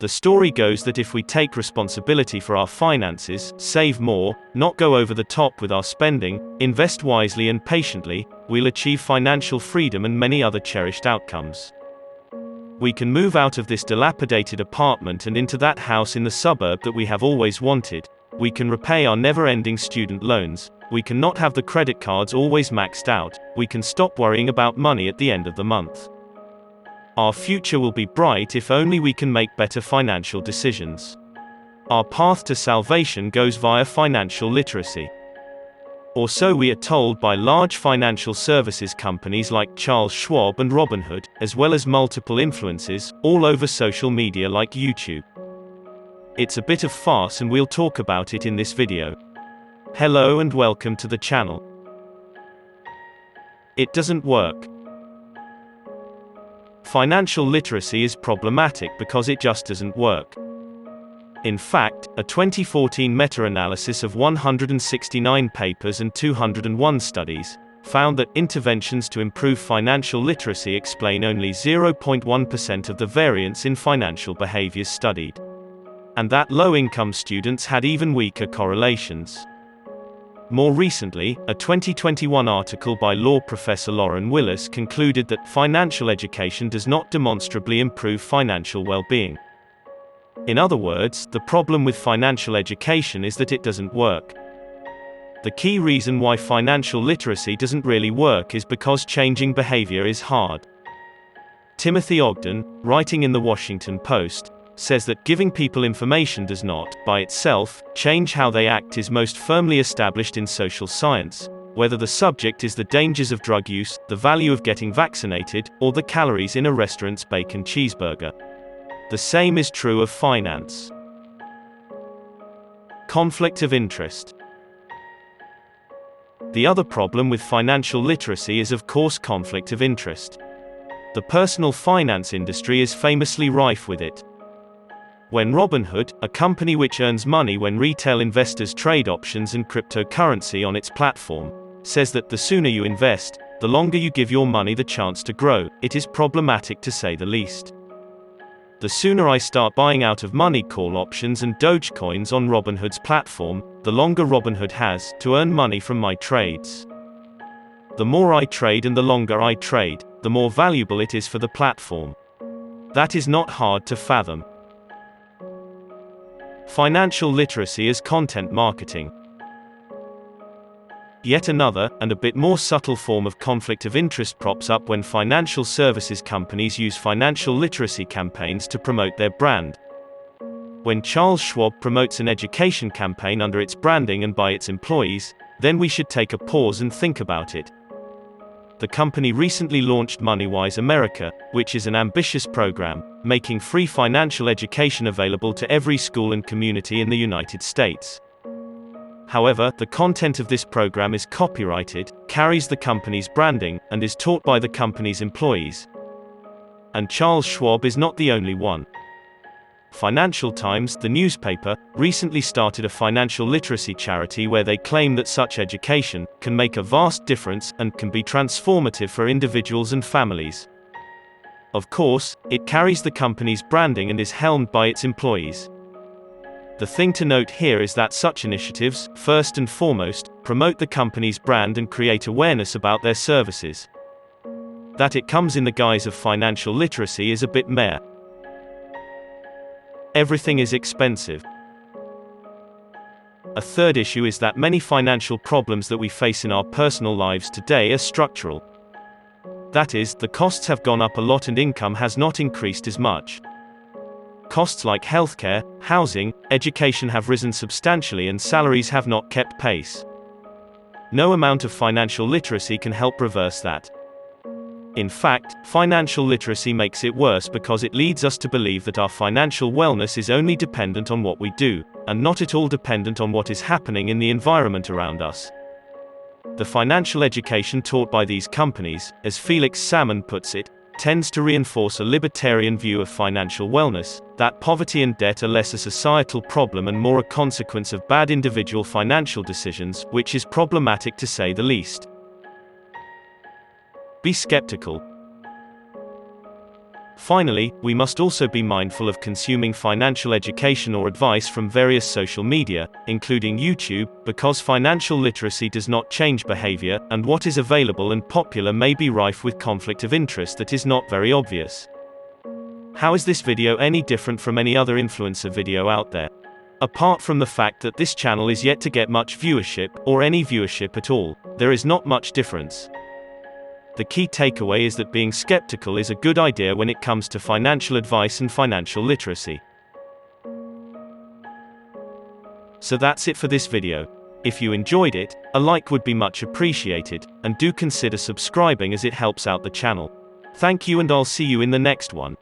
The story goes that if we take responsibility for our finances, save more, not go over the top with our spending, invest wisely and patiently, we'll achieve financial freedom and many other cherished outcomes. We can move out of this dilapidated apartment and into that house in the suburb that we have always wanted. We can repay our never-ending student loans. We can not have the credit cards always maxed out. We can stop worrying about money at the end of the month. Our future will be bright if only we can make better financial decisions. Our path to salvation goes via financial literacy. Or so we are told by large financial services companies like Charles Schwab and Robinhood, as well as multiple influencers, all over social media like YouTube. It's a bit of farce and we'll talk about it in this video. Hello and welcome to the channel. It doesn't work. Financial literacy is problematic because it just doesn't work. In fact, a 2014 meta-analysis of 169 papers and 201 studies found that interventions to improve financial literacy explain only 0.1% of the variance in financial behaviors studied. And that low-income students had even weaker correlations. More recently, a 2021 article by law professor Lauren Willis concluded that financial education does not demonstrably improve financial well-being. In other words, the problem with financial education is that it doesn't work. The key reason why financial literacy doesn't really work is because changing behavior is hard. Timothy Ogden, writing in the Washington Post, says that giving people information does not, by itself, change how they act is most firmly established in social science, whether the subject is the dangers of drug use, the value of getting vaccinated, or the calories in a restaurant's bacon cheeseburger. The same is true of finance. Conflict of interest. The other problem with financial literacy is of course conflict of interest. The personal finance industry is famously rife with it. When Robinhood, a company which earns money when retail investors trade options and cryptocurrency on its platform, says that the sooner you invest, the longer you give your money the chance to grow, it is problematic to say the least. The sooner I start buying out of money call options and Dogecoins on Robinhood's platform, the longer Robinhood has to earn money from my trades. The more I trade and the longer I trade, the more valuable it is for the platform. That is not hard to fathom. Financial literacy as content marketing. Yet another, and a bit more subtle form of conflict of interest crops up when financial services companies use financial literacy campaigns to promote their brand. When Charles Schwab promotes an education campaign under its branding and by its employees, then we should take a pause and think about it. The company recently launched MoneyWise America, which is an ambitious program, making free financial education available to every school and community in the United States. However, the content of this program is copyrighted, carries the company's branding, and is taught by the company's employees. And Charles Schwab is not the only one. Financial Times, the newspaper, recently started a financial literacy charity where they claim that such education can make a vast difference and can be transformative for individuals and families. Of course, it carries the company's branding and is helmed by its employees. The thing to note here is that such initiatives, first and foremost, promote the company's brand and create awareness about their services. That it comes in the guise of financial literacy is a bit meh. Everything is expensive. A third issue is that many financial problems that we face in our personal lives today are structural. That is, the costs have gone up a lot and income has not increased as much. Costs like healthcare, housing, education have risen substantially and salaries have not kept pace. No amount of financial literacy can help reverse that. In fact, financial literacy makes it worse because it leads us to believe that our financial wellness is only dependent on what we do, and not at all dependent on what is happening in the environment around us. The financial education taught by these companies, as Felix Salmon puts it, tends to reinforce a libertarian view of financial wellness, that poverty and debt are less a societal problem and more a consequence of bad individual financial decisions, which is problematic to say the least. Be skeptical. Finally, we must also be mindful of consuming financial education or advice from various social media, including YouTube, because financial literacy does not change behavior, and what is available and popular may be rife with conflict of interest that is not very obvious. How is this video any different from any other influencer video out there? Apart from the fact that this channel is yet to get much viewership, or any viewership at all, there is not much difference. The key takeaway is that being skeptical is a good idea when it comes to financial advice and financial literacy. So that's it for this video. If you enjoyed it, a like would be much appreciated, and do consider subscribing as it helps out the channel. Thank you, and I'll see you in the next one.